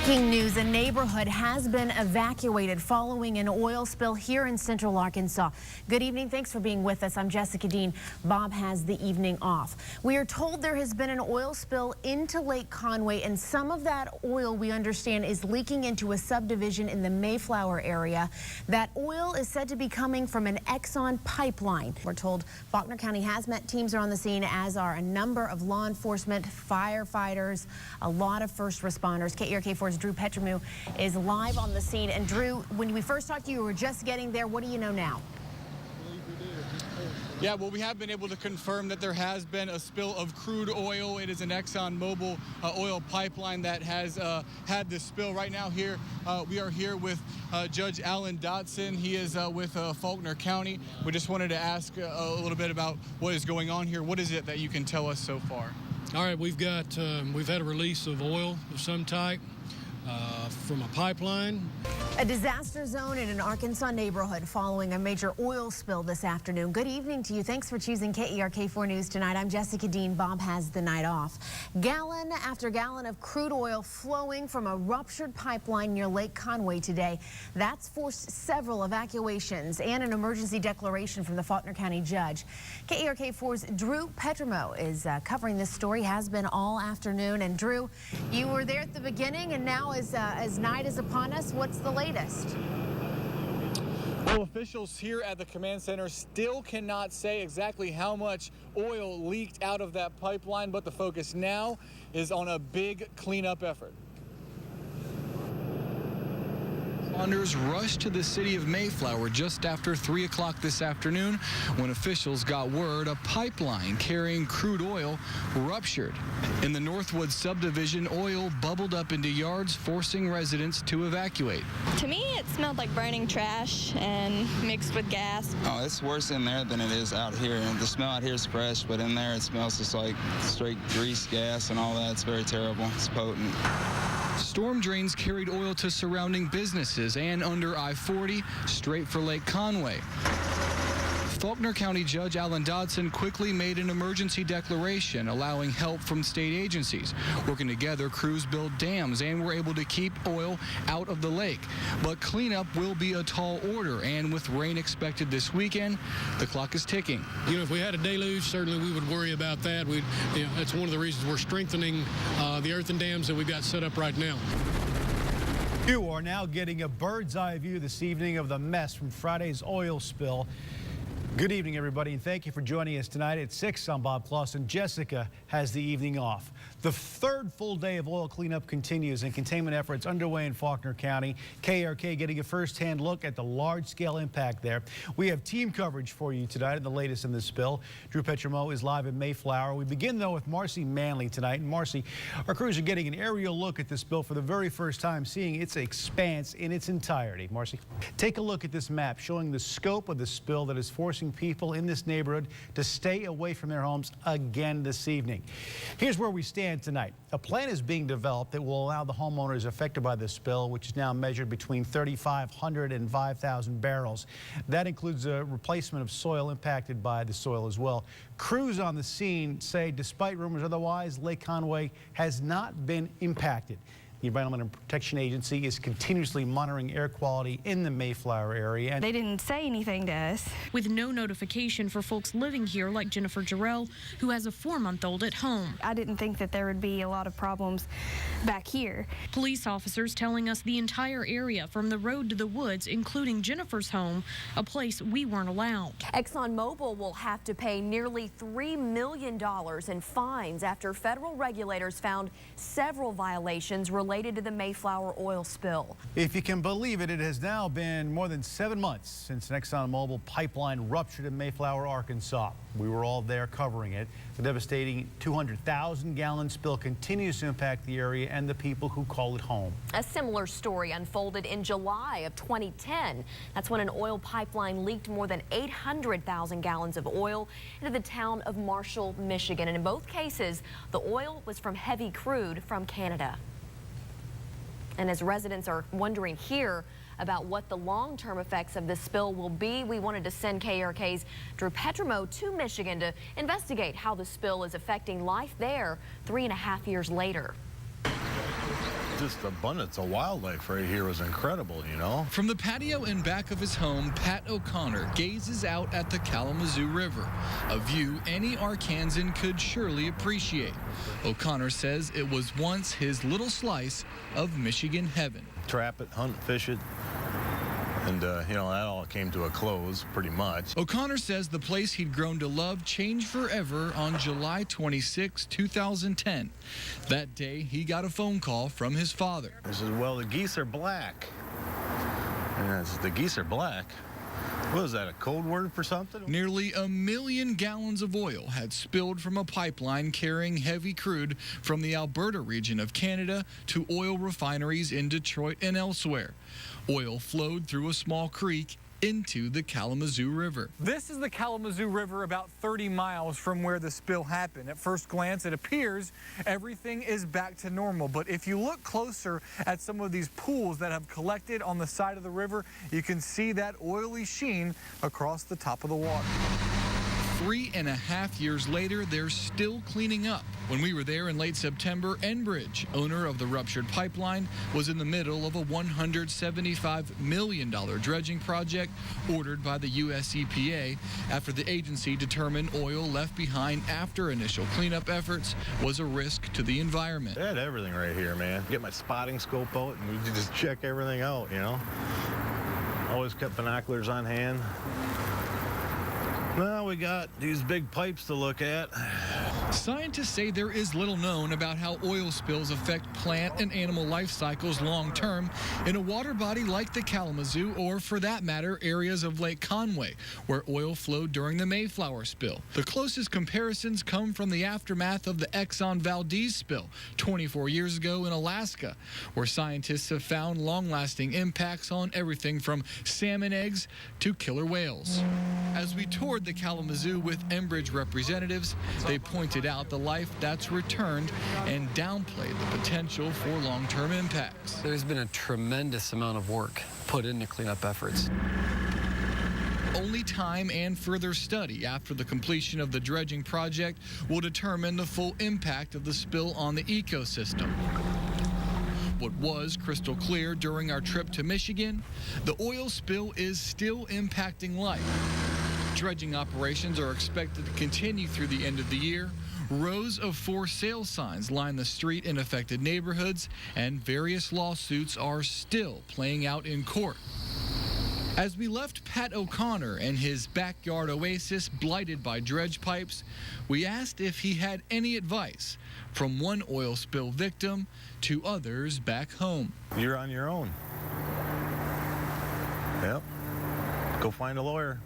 Breaking news, a neighborhood has been evacuated following an oil spill here in central Arkansas. Good evening. Thanks for being with us. I'm Jessica Dean. Bob has the evening off. We are told there has been an oil spill into Lake Conway, and some of that oil, we understand, is leaking into a subdivision in the Mayflower area. That oil is said to be coming from an Exxon pipeline. We're told Faulkner County hazmat teams are on the scene, as are a number of law enforcement, firefighters, a lot of first responders. KERK4's Drew Petromu is live on the scene. And Drew, when we first talked to you, we were just getting there. What do you know now? Yeah, well, we have been able to confirm that there has been a spill of crude oil. It is an ExxonMobil oil pipeline that has had this spill. Right now here, we are here with Judge Alan Dotson. He is with Faulkner County. We just wanted to ask a little bit about what is going on here. What is it that you can tell us so far? All right, we've had a release of oil of some type from a pipeline. A disaster zone in an Arkansas neighborhood following a major oil spill this afternoon. Good evening to you. Thanks for choosing KERK4 News tonight. I'm Jessica Dean. Bob has the night off. Gallon after gallon of crude oil flowing from a ruptured pipeline near Lake Conway today. That's forced several evacuations and an emergency declaration from the Faulkner County judge. KERK4's Drew Petromu is covering this story, has been all afternoon. And Drew, you were there at the beginning, and now as night is upon us, what's the latest? Well, officials here at the command center still cannot say exactly how much oil leaked out of that pipeline, but the focus now is on a big cleanup effort. Responders rushed to the city of Mayflower just after 3 o'clock this afternoon when officials got word a pipeline carrying crude oil ruptured. In the Northwood subdivision, oil bubbled up into yards, forcing residents to evacuate. To me, it smelled like burning trash and mixed with gas. Oh, it's worse in there than it is out here. And the smell out here is fresh, but in there it smells just like straight grease, gas, and all that. It's very terrible. It's potent. Storm drains carried oil to surrounding businesses and under I-40 straight for Lake Conway. Faulkner County Judge Alan Dotson quickly made an emergency declaration allowing help from state agencies. Working together, crews built dams and were able to keep oil out of the lake. But cleanup will be a tall order, and with rain expected this weekend, the clock is ticking. You know, if we had a deluge, certainly we would worry about that. That's one of the reasons we're strengthening the earthen dams that we've got set up right now. You are now getting a bird's eye view this evening of the mess from Friday's oil spill. Good evening, everybody, and thank you for joining us tonight at 6. I'm Bob Clausen. Jessica has the evening off. The third full day of oil cleanup continues and containment efforts underway in Faulkner County. KERK getting a first-hand look at the large-scale impact there. We have team coverage for you tonight and the latest in this spill. Drew Petromu is live in Mayflower. We begin, though, with Marcy Manley tonight. And Marcy, our crews are getting an aerial look at this spill for the very first time, seeing its expanse in its entirety. Marcy, take a look at this map showing the scope of the spill that is forcing people in this neighborhood to stay away from their homes again this evening. Here's where we stand tonight. A plan is being developed that will allow the homeowners affected by this spill, which is now measured between 3,500 and 5,000 barrels. That includes a replacement of soil impacted by the soil as well. Crews on the scene say, despite rumors otherwise, Lake Conway has not been impacted. The Environmental Protection Agency is continuously monitoring air quality in the Mayflower area. They didn't say anything to us. With no notification for folks living here like Jennifer Jarrell, who has a 4-month-old at home. I didn't think that there would be a lot of problems back here. Police officers telling us the entire area from the road to the woods, including Jennifer's home, a place we weren't allowed. ExxonMobil will have to pay nearly $3 million in fines after federal regulators found several violations related to the Mayflower oil spill. If you can believe it, it has now been more than 7 months since an ExxonMobil pipeline ruptured in Mayflower, Arkansas. We were all there covering it. The devastating 200,000-gallon spill continues to impact the area and the people who call it home. A similar story unfolded in July of 2010. That's when an oil pipeline leaked more than 800,000 gallons of oil into the town of Marshall, Michigan. And in both cases, the oil was from heavy crude from Canada. And as residents are wondering here about what the long-term effects of this spill will be, we wanted to send KERK's Drew Petromu to Michigan to investigate how the spill is affecting life there 3.5 years later. Just the abundance of wildlife right here was incredible, you know. From the patio in back of his home, Pat O'Connor gazes out at the Kalamazoo River, a view any Arkansan could surely appreciate. O'Connor says it was once his little slice of Michigan heaven. Trap it, hunt, fish it. And, you know, that all came to a close pretty much. O'Connor says the place he'd grown to love changed forever on July 26, 2010. That day, he got a phone call from his father. He says, well, the geese are black. And I said, the geese are black? What is that, a code word for something? Nearly 1 million gallons of oil had spilled from a pipeline carrying heavy crude from the Alberta region of Canada to oil refineries in Detroit and elsewhere. Oil flowed through a small creek into the Kalamazoo River. This is the Kalamazoo River about 30 miles from where the spill happened. At first glance, it appears everything is back to normal. But if you look closer at some of these pools that have collected on the side of the river, you can see that oily sheen across the top of the water. 3.5 years later, they're still cleaning up. When we were there in late September, Enbridge, owner of the ruptured pipeline, was in the middle of a $175 million dredging project ordered by the U.S. EPA after the agency determined oil left behind after initial cleanup efforts was a risk to the environment. I had everything right here, man. Get my spotting scope out and we just check everything out, you know. Always kept binoculars on hand. Well, we got these big pipes to look at. Scientists say there is little known about how oil spills affect plant and animal life cycles long term in a water body like the Kalamazoo, or for that matter, areas of Lake Conway, where oil flowed during the Mayflower spill. The closest comparisons come from the aftermath of the Exxon Valdez spill 24 years ago in Alaska, where scientists have found long-lasting impacts on everything from salmon eggs to killer whales. As we toured the Kalamazoo with Enbridge representatives, they pointed out the life that's returned and downplayed the potential for long-term impacts. There's been a tremendous amount of work put into cleanup efforts. Only time and further study after the completion of the dredging project will determine the full impact of the spill on the ecosystem. What was crystal clear during our trip to Michigan, the oil spill is still impacting life. Dredging operations are expected to continue through the end of the year. Rows of for sale signs line the street in affected neighborhoods, and various lawsuits are still playing out in court. As we left Pat O'Connor and his backyard oasis blighted by dredge pipes, we asked if he had any advice from one oil spill victim to others back home. You're on your own. Yep. Go find a lawyer.